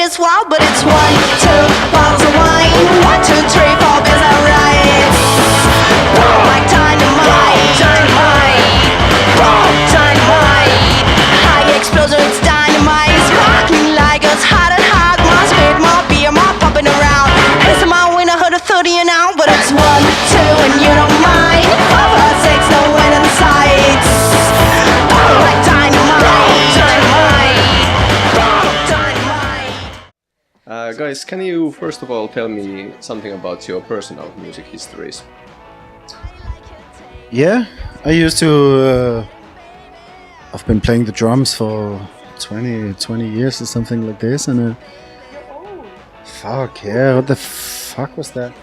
it's wild, but it's 1, 2 bottles of wine. 1, 2, 3, 4 beers I ride. Like dynamite, dynamite, dynamite. High explosion, it's dynamite. Sparkling like it's hot and hot. More spit, more beer, more pumping around. It's my winner, 130 an hour, but it's 1, 2, and you don't mind. 4, 5, 6, no end in sight. Like dynamite, dynamite, dynamite. Guys, can you first of all tell me something about your personal music histories? Yeah, I used to. I've been playing the drums for 20 years or something like this, and fuck yeah, what the fuck was that?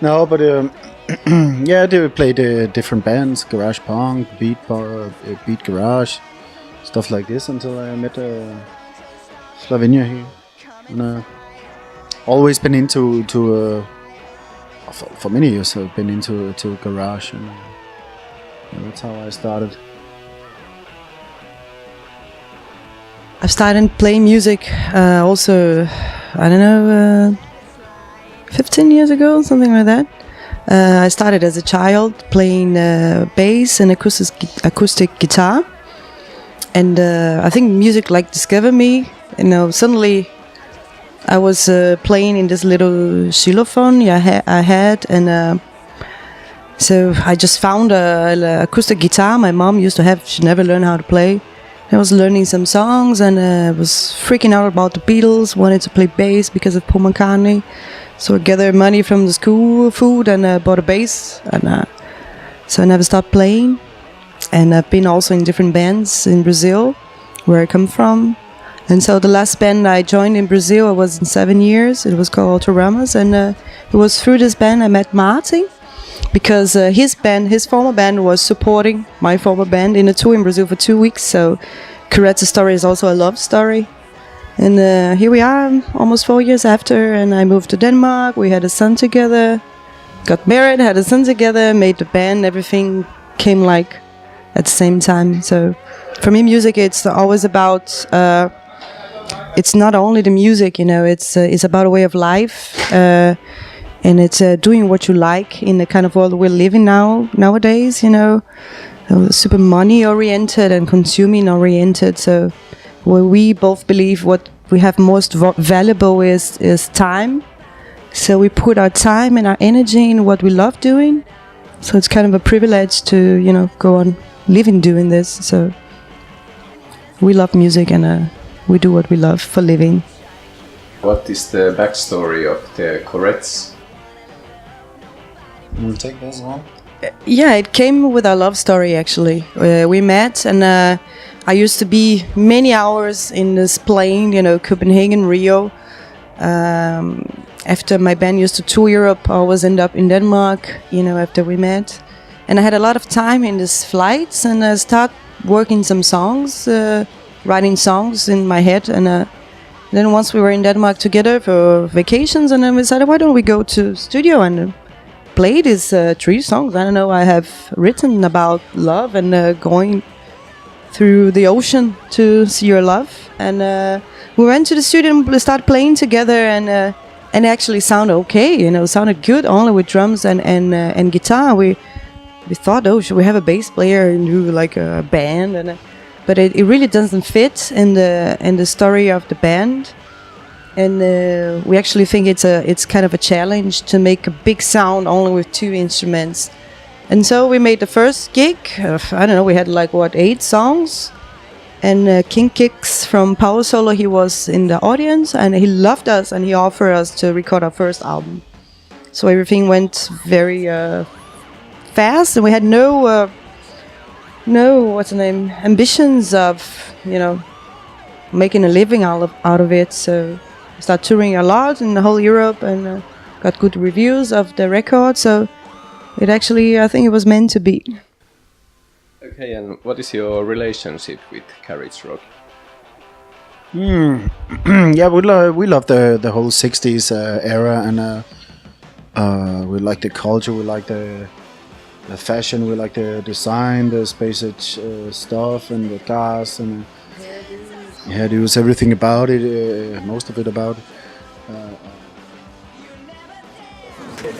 No, but yeah, I did play the different bands, garage punk, beat garage, stuff like this until I met Slovenia here, and always been into for many years. I've been into garage, and that's how I started. I've started playing music also, I don't know, 15 years ago, something like that. I started as a child playing bass and acoustic guitar, and I think music like discovered me. Suddenly I was playing in this little xylophone I had, and so I just found an acoustic guitar my mom used to have. She never learned how to play. I was learning some songs, and was freaking out about the Beatles, wanted to play bass because of Paul McCartney. So I gathered money from the school food and bought a bass, and so I never stopped playing. And I've been also in different bands in Brazil, where I come from. And so the last band I joined in Brazil, I was in 7 years. It was called Autoramas, and it was through this band I met Martin, because his former band was supporting my former band in a tour in Brazil for 2 weeks. So Courettes' story is also a love story. And here we are, almost 4 years after, and I moved to Denmark. We had a son together, got married, had a son together, made the band. Everything came like at the same time. So for me, music, it's always about... it's not only the music, it's about a way of life. And it's doing what you like in the kind of world we're living nowadays, super money-oriented and consuming-oriented. So where we both believe what we have most valuable is time. So we put our time and our energy in what we love doing. So it's kind of a privilege to, go on living doing this. So we love music, and we do what we love for living. What is the backstory of the Courettes? We'll take this one. Yeah, it came with our love story, actually. We met, and I used to be many hours in this plane, Copenhagen, Rio. After my band used to tour Europe, I always end up in Denmark, after we met. And I had a lot of time in these flights, and I started working some songs, writing songs in my head. And then once we were in Denmark together for vacations, and then we decided, why don't we go to studio and play these 3 songs. I don't know, I have written about love and going through the ocean to see your love. And we went to the studio and started playing together, and it actually sounded okay, sounded good, only with drums and guitar. We thought, should we have a bass player and do like a band? But it really doesn't fit in the story of the band. And we actually think it's kind of a challenge to make a big sound only with 2 instruments. And so we made the first gig. I don't know, we had 8 songs. And King Kicks from Power Solo, he was in the audience, and he loved us, and he offered us to record our first album. So everything went very fast, and we had no ambitions of making a living out of it. So we started touring a lot in the whole Europe, and got good reviews of the record. So it actually, I think it was meant to be. Okay, and what is your relationship with Carriage Rock? Yeah, we love the whole 60s era, and we like the culture, we like the fashion, we like the design, the space age stuff, and the cars, and Yeah, there was everything about it, most of it about it.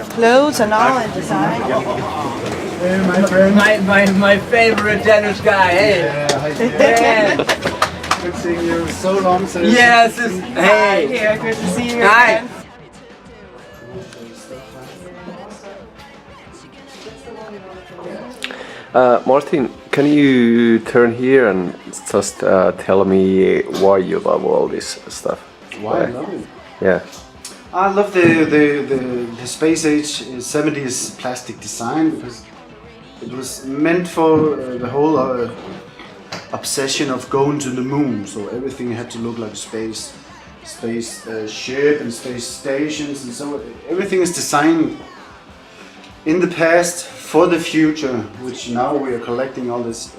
Clothes and all and design. Hey, my friend. My favorite Danish guy, hey. Yeah. Good seeing you. So long since. Yes, hey. Here, good to see you Hi. again. Martin, can you turn here and just tell me why you love all this stuff? Why I love it? Yeah. I love the space age 70s plastic design because it was meant for the whole obsession of going to the moon. So everything had to look like a space ship and space stations, and so everything is designed in the past for the future, which now we are collecting all this.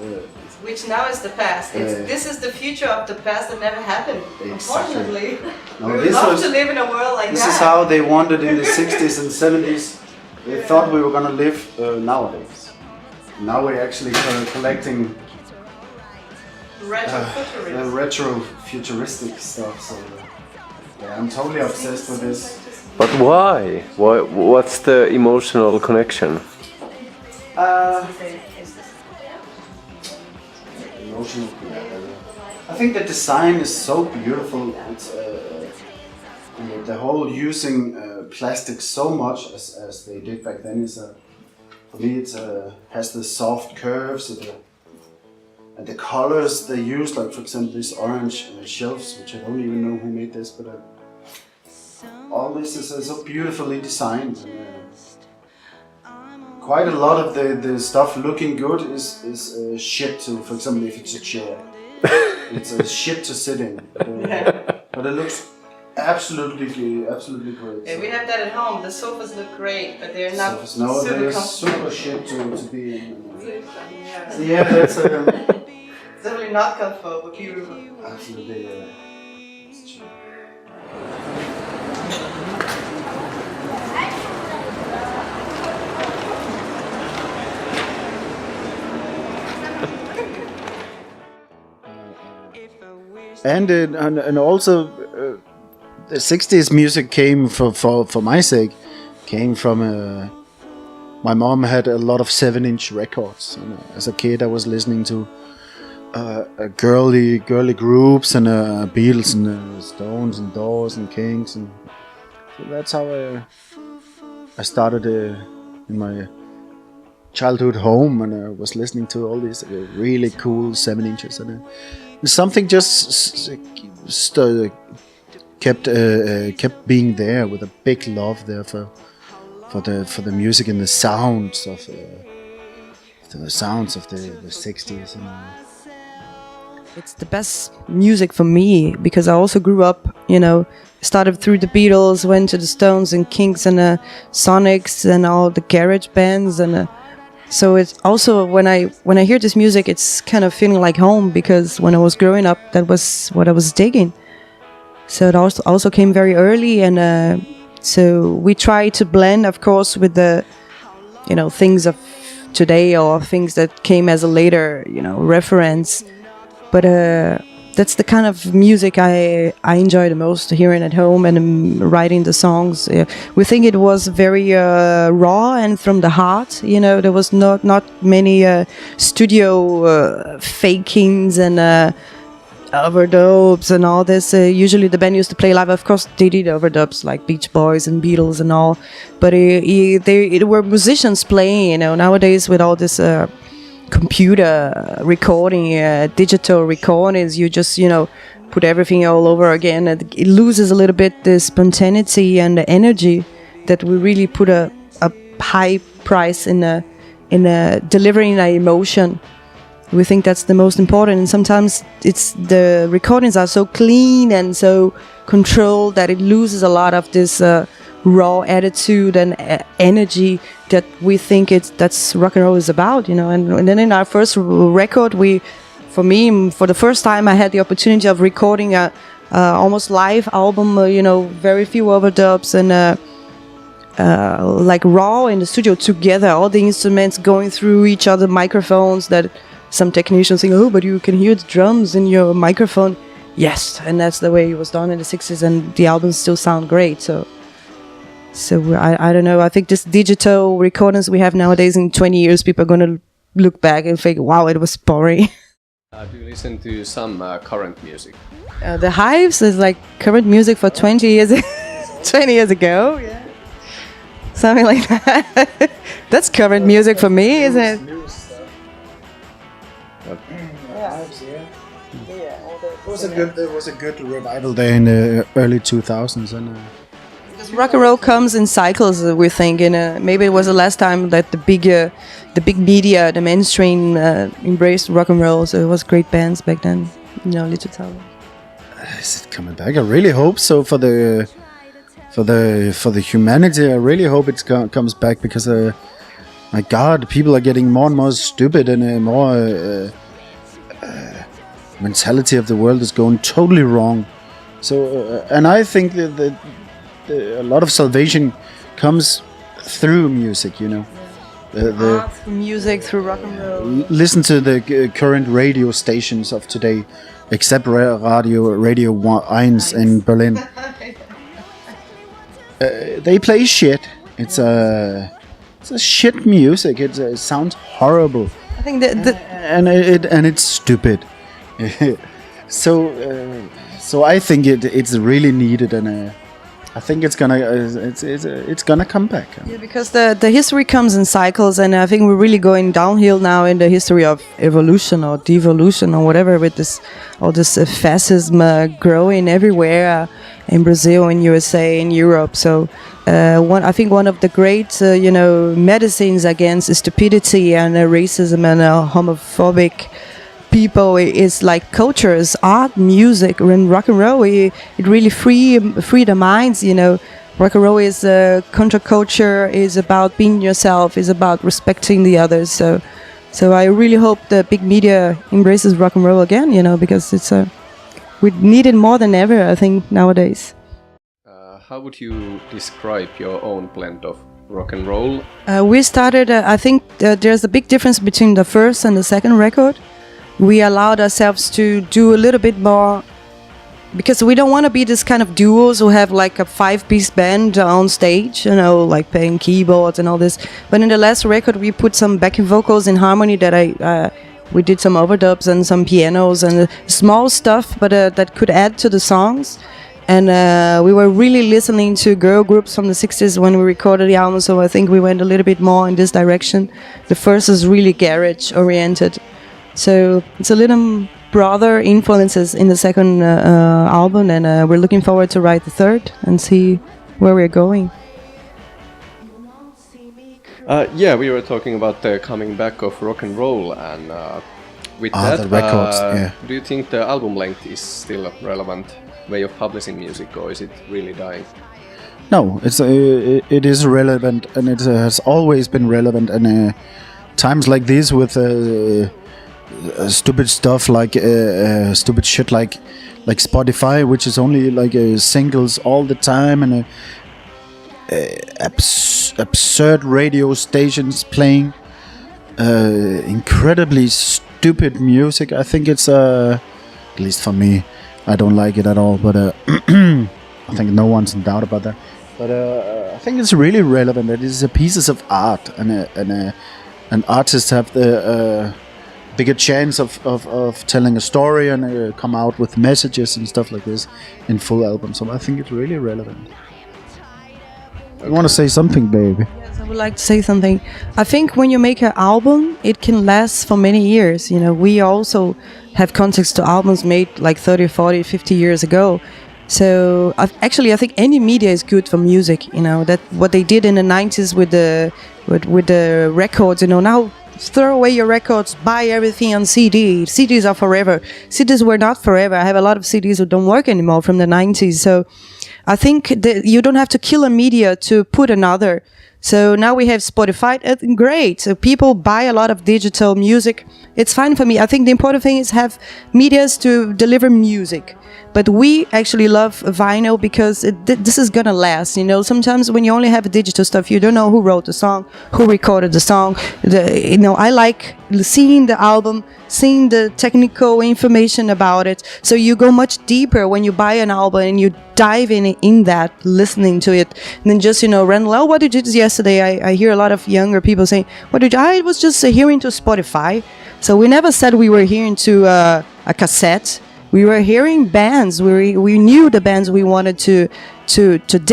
Which now is the past. This is the future of the past that never happened. Exactly. Unfortunately, No, we would this love was- to live in a world like This that. is how they wanted in the 60s and 70s. They thought we were gonna live nowadays. Now we're actually collecting Retro-futurist. retro futuristic stuff. So yeah, I'm totally obsessed with this. But why? What's the emotional connection? Emotional. I think the design is so beautiful. It's the whole using plastic so much as they did back then is for me it has the soft curves and the colors they use, like for example these orange shelves, which I don't even know who made this, but all this is so beautifully designed. Quite a lot of the stuff looking good is shit to, for example, if it's a chair. It's a shit to sit in. But it looks absolutely great. Yeah, we have that at home. The sofas look great, but they're not No, super they're comfortable. super shit to be in. Yeah. Yeah, that's It's definitely not comfortable, but beautiful. absolutely. It's true. And also the 60s music came for my sake came from my mom had a lot of 7-inch records, and as a kid I was listening to girly groups and Beatles and Stones and Doors and Kings, and so that's how I started in my childhood home, and I was listening to all these really cool 7-inches, and something just kept being there with a big love there for the music and the sounds of the 60s. And, It's the best music for me because I also grew up, started through the Beatles, went to the Stones and Kings and Sonics and all the garage bands, and so it's also when I hear this music, it's kind of feeling like home, because when I was growing up, that was what I was digging. So it also came very early, and so we try to blend, of course, with the things of today or things that came as a later reference. But that's the kind of music I enjoy the most, hearing at home and writing the songs. We think it was very raw and from the heart. There was not many studio fakings and overdubs and all this. Usually the band used to play live. Of course, they did overdubs like Beach Boys and Beatles and all. But they were musicians playing. Nowadays with all this computer recording, digital recordings, you just put everything all over again, and it loses a little bit the spontaneity and the energy that we really put a high price in delivering an emotion. We think that's the most important, and sometimes it's the recordings are so clean and so controlled that it loses a lot of this raw attitude and energy that we think that's rock and roll is about, And then in our first record, for the first time, I had the opportunity of recording a almost live album. Very few overdubs and like raw in the studio together, all the instruments going through each other, microphones that some technicians think, oh, but you can hear the drums in your microphone. yes, and that's the way it was done in the 60s, and the albums still sound great. So I don't know. I think this digital recordings we have nowadays, in 20 years, people are going to look back and think, wow, it was boring. Do you listen to some current music? The Hives is like current music for 20 years, 20 years ago. Yeah. Something like that. That's current music for me, isn't it? There was a good revival there in the early 2000s, and Rock and roll comes in cycles, we think. Maybe it was the last time that the big media, the mainstream, embraced rock and roll. So it was great bands back then, early 2000s. is it coming back? I really hope so for the humanity. I really hope it comes back, because my God, people are getting more and more stupid, and more mentality of the world is going totally wrong. So and I think that a lot of salvation comes through music, the Art, music through rock and roll. listen to the current radio stations of today, except Radio 1 in Berlin. They play shit. It's a shit music. It sounds horrible. I think that and it's stupid. So I think it's really needed, and I think it's gonna come back. yeah, because the history comes in cycles, and I think we're really going downhill now in the history of evolution or devolution or whatever, with all this fascism growing everywhere, in Brazil, in USA, in Europe. So I think one of the great medicines against stupidity and racism and homophobic people is like cultures, art, music, and rock and roll. It really free the minds. Rock and roll is counterculture, is about being yourself, is about respecting the others. So I really hope the big media embraces rock and roll again. Because it's we need it more than ever, I think, nowadays. How would you describe your own blend of rock and roll? We started. I think there's a big difference between the first and the second record. We allowed ourselves to do a little bit more, because we don't want to be this kind of duos who have like a 5-piece band on stage, like playing keyboards and all this. But in the last record, we put some backing vocals in harmony that we did some overdubs and some pianos and small stuff, but that could add to the songs. And we were really listening to girl groups from the 60s when we recorded the album, so I think we went a little bit more in this direction. The first is really garage oriented. So it's a little broader influences in the second album, and we're looking forward to write the third and see where we're going. We were talking about the coming back of rock and roll, and with that, the records, yeah. Do you think the album length is still a relevant way of publishing music, or is it really dying? No, it is relevant, and it has always been relevant. And times like these, with stupid stuff like stupid shit like Spotify, which is only like singles all the time, and absurd radio stations playing incredibly stupid music. I think it's at least for me, I don't like it at all. But I think no one's in doubt about that. But I think it's really relevant. It is a pieces of art, and artists have the bigger chance of telling a story and come out with messages and stuff like this in full albums. So I think it's really relevant. You want to say something, baby? Yes, I would like to say something. I think when you make an album, it can last for many years. We also have context to albums made like 30, 40, 50 years ago. So I think any media is good for music. That what they did in the 90s with the records. Now throw away your records, buy everything on CD. CDs are forever. CDs were not forever. I have a lot of CDs that don't work anymore from the 90s. So I think that you don't have to kill a media to put another. So now we have Spotify. Great. So people buy a lot of digital music. It's fine for me. I think the important thing is have medias to deliver music. But we actually love vinyl because this is gonna last. Sometimes when you only have digital stuff, you don't know who wrote the song, who recorded the song. I like seeing the album, seeing the technical information about it. So you go much deeper when you buy an album and you dive in that, listening to it, and then just Randall, oh, what did you do yesterday? I hear a lot of younger people saying, what did you? I was just hearing to Spotify. So we never said we were hearing to a cassette. We were hearing bands. We knew the bands we wanted to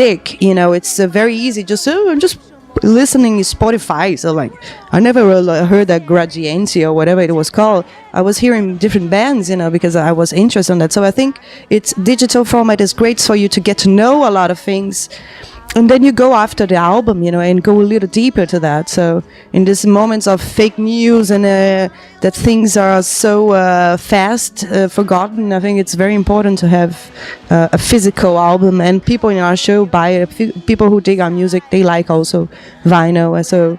dig. It's very easy. I'm just listening to Spotify. So I never really heard that Gradienti or whatever it was called. I was hearing different bands, because I was interested in that. So I think its digital format is great for you to get to know a lot of things. And then you go after the album, and go a little deeper to that. So in these moments of fake news and that things are so fast forgotten, I think it's very important to have a physical album. And people in our show buy it. People who dig our music, they like also vinyl. So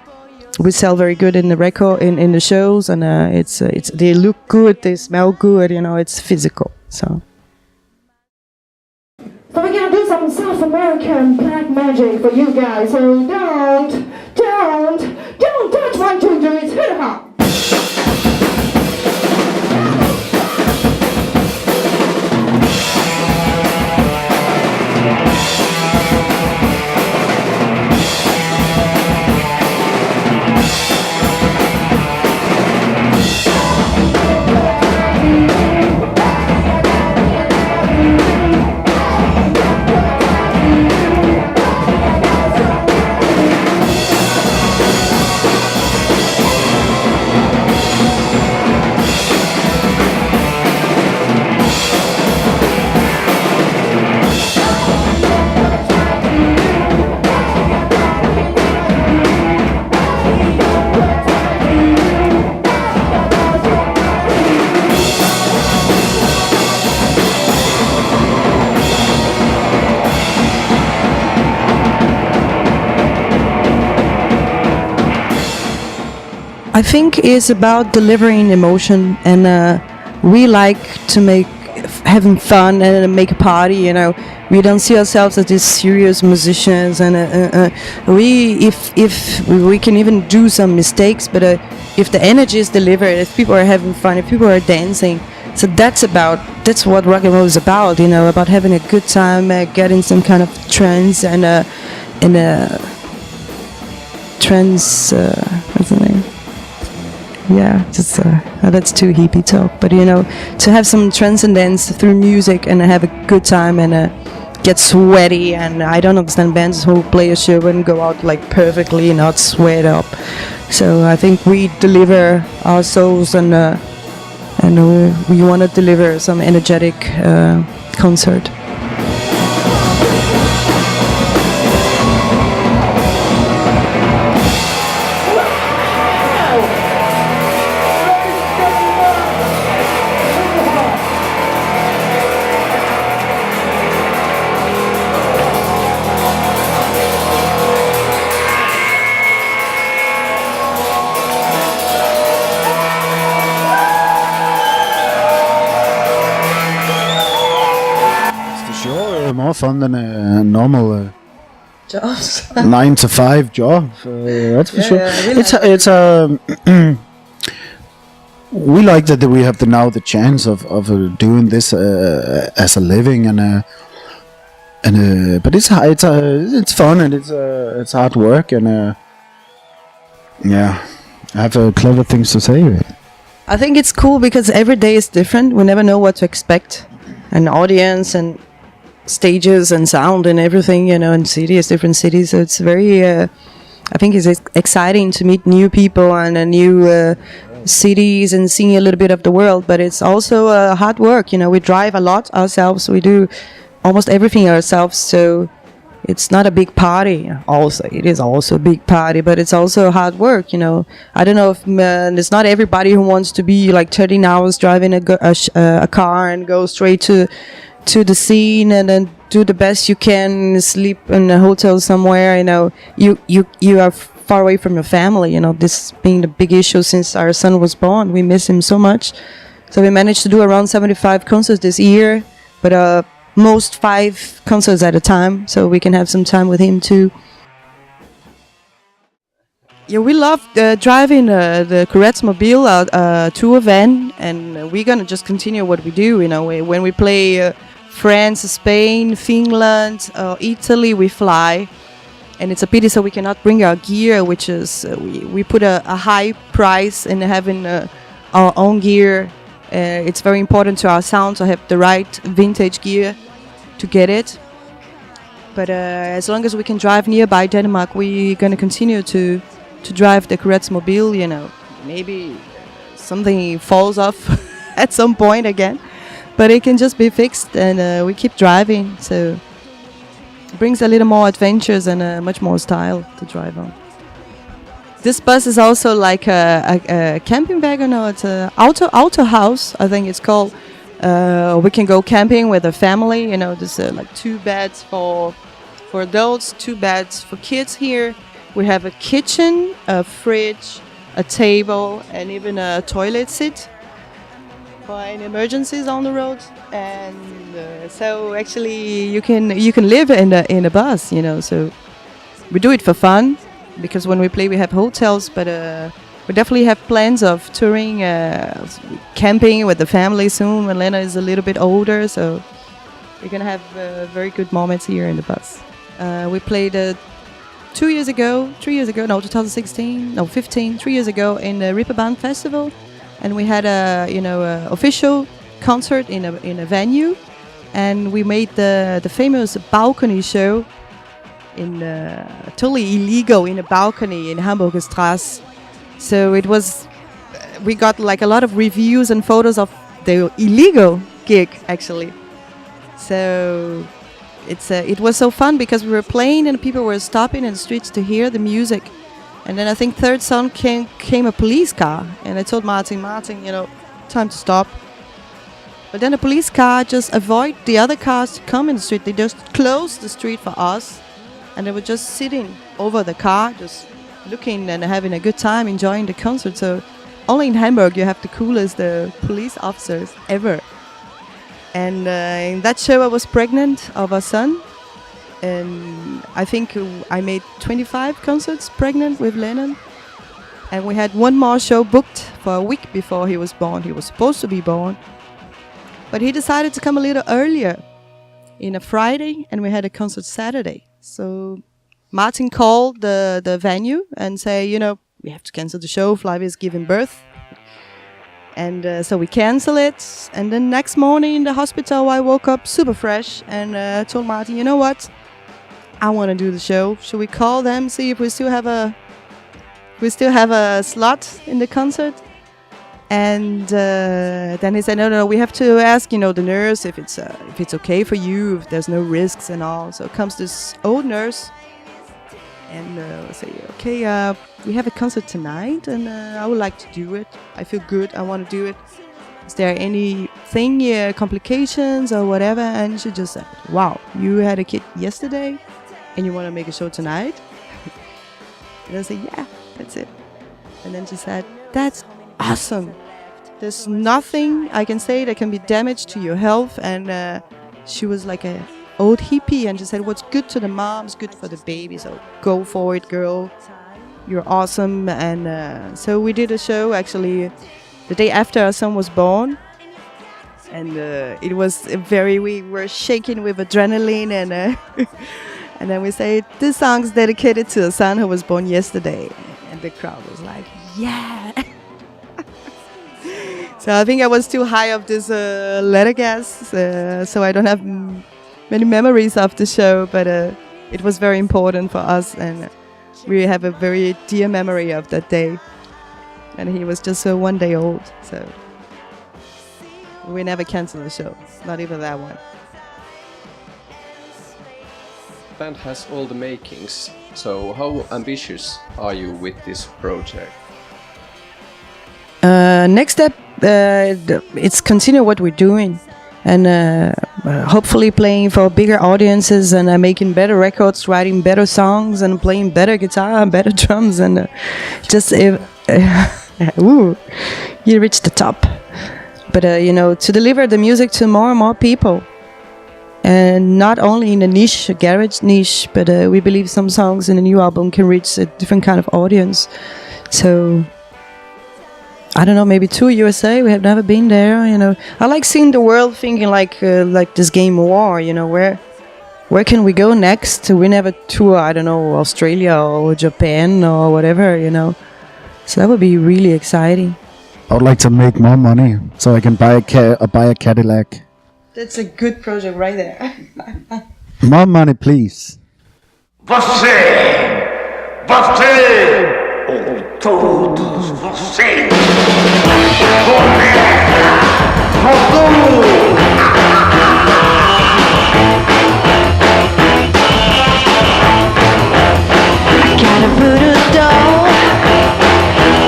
we sell very good in the record, in the shows, and it's they look good, they smell good. It's physical. So. So we're gonna do some South American black magic for you guys. So don't touch 1, 2, 3, hit it hard. I think it's about delivering emotion, and we like to make having fun and make a party. We don't see ourselves as these serious musicians, and if we can even do some mistakes, but if the energy is delivered, if people are having fun, if people are dancing, so that's what rock and roll is about. About having a good time, getting some kind of trance and trance. What's the name? Yeah, just that's too hippie talk, but to have some transcendence through music and have a good time and get sweaty. And I don't understand bands who play a show and go out perfectly, not sweat up. So I think we deliver our souls, and we want to deliver some energetic concert. More fun than a normal Jobs. 9 to 5 job. That's for sure. Yeah, It's we like that we have now the chance of doing this as a living, but it's fun, and it's hard work, and yeah, I have clever things to say. I think it's cool because every day is different. We never know what to expect. An audience and stages and sound and everything, and cities, different cities. So it's very, I think it's exciting to meet new people and new cities and seeing a little bit of the world. But it's also hard work. We drive a lot ourselves. We do almost everything ourselves. So it's not a big party. Also, it is also a big party, but it's also hard work. I don't know if it's not everybody who wants to be 13 hours driving a car and go straight to the scene and then do the best you can, sleep in a hotel somewhere. You are far away from your family. This being the big issue since our son was born. We miss him so much. So we managed to do around 75 concerts this year, but most 5 concerts at a time, so we can have some time with him too. Yeah, we love driving the Courettes mobile to a van, and we're gonna just continue what we do. You know, when we play France, Spain, Finland, Italy, we fly, and it's a pity so we cannot bring our gear, which is we put a high price in having our own gear. It's very important to our sound to have the right vintage gear to get it. But as long as we can drive nearby Denmark, we're gonna continue to drive the Courettes mobile. You know, maybe something falls off at some point again, but it can just be fixed, and we keep driving, so it brings a little more adventures and much more style to drive on. This bus is also like a camping wagon, or it's a auto house, I think it's called. We can go camping with a family. You know, there's like 2 beds for adults, 2 beds for kids here. We have a kitchen, a fridge, a table, and even a toilet seat for any emergencies on the road. And so actually, you can live in a bus. You know, so we do it for fun, because when we play, we have hotels. But we definitely have plans of touring, camping with the family soon when Lena is a little bit older. So we're gonna have very good moments here in the bus. We played 3 years ago, 2016, no 15, 3 years ago in the Ripperbahn Festival, and we had a official concert in a venue, and we made the famous balcony show in totally illegal in a balcony in Hamburger Straße. So it was, we got like a lot of reviews and photos of the illegal gig actually. So it was so fun because we were playing and people were stopping in the streets to hear the music. And then I think third song came a police car, and I told Martin, you know, time to stop. But then the police car just avoid the other cars to come in the street. They just closed the street for us, and they were just sitting over the car, just looking and having a good time, enjoying the concert. So only in Hamburg you have the coolest police officers ever. And in that show I was pregnant of a son, and I think I made 25 concerts pregnant with Lennon. And we had one more show booked for a week before he was born. He was supposed to be born, but he decided to come a little earlier in a Friday, and we had a concert Saturday. So Martin called the venue and say, you know, we have to cancel the show. Flavia is giving birth. And so we cancel it. And then next morning in the hospital, I woke up super fresh and told Martin, you know what? I want to do the show. Should we call them, see if we still have a slot in the concert? And then he said, no, we have to ask, you know, the nurse if it's okay for you, if there's no risks and all. So comes this old nurse and say, okay, we have a concert tonight, and I would like to do it. I feel good. I want to do it. Is there anything, complications or whatever? And she just said, wow, you had a kid yesterday and you want to make a show tonight? And I said, yeah, that's it. And then she said, that's awesome. There's nothing I can say that can be damage to your health. And she was like a old hippie, and she said, what's good to the mom is good for the baby, so go for it, girl. You're awesome. And so we did a show actually the day after our son was born, and it was we were shaking with adrenaline, and and then we say, this song's dedicated to a son who was born yesterday, and the crowd was like, yeah. So I think I was too high of this letter gas, so I don't have many memories of the show, but it was very important for us, and we have a very dear memory of that day. And he was just 1 day old, so we never canceled the show, not even that one. The band has all the makings, so how ambitious are you with this project? Next step, it's continue what we're doing, and hopefully playing for bigger audiences, and making better records, writing better songs, and playing better guitar and better drums, and just ooh, you reached the top. But you know, to deliver the music to more and more people, and not only in a niche, a garage niche, but we believe some songs in a new album can reach a different kind of audience. So I don't know, maybe to USA. We have never been there. You know, I like seeing the world, thinking like this game war. You know, where can we go next? We never tour. I don't know, Australia or Japan or whatever. You know, so that would be really exciting. I would like to make more money so I can buy a Cadillac. That's a good project right there. More money, please. Ou todos vocês. I got a voodoo doll,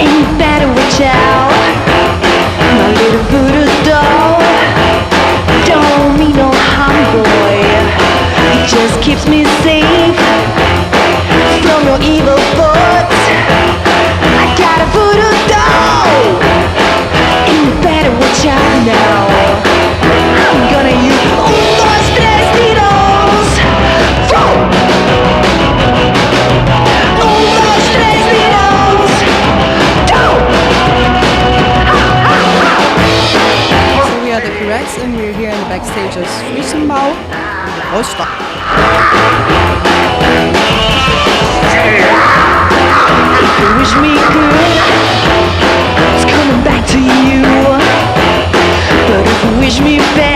and you better watch out. My little voodoo doll don't mean no harm, boy. It just keeps me safe from your evil thoughts. I got a voodoo doll, and you better watch out now. I'm gonna use unos, tres tiros. Unos, tres tiros. So we are the Courettes, and we're here in the backstage of Frischenbau in the Rostock. If you wish me good, it's coming back to you. But if you wish me bad,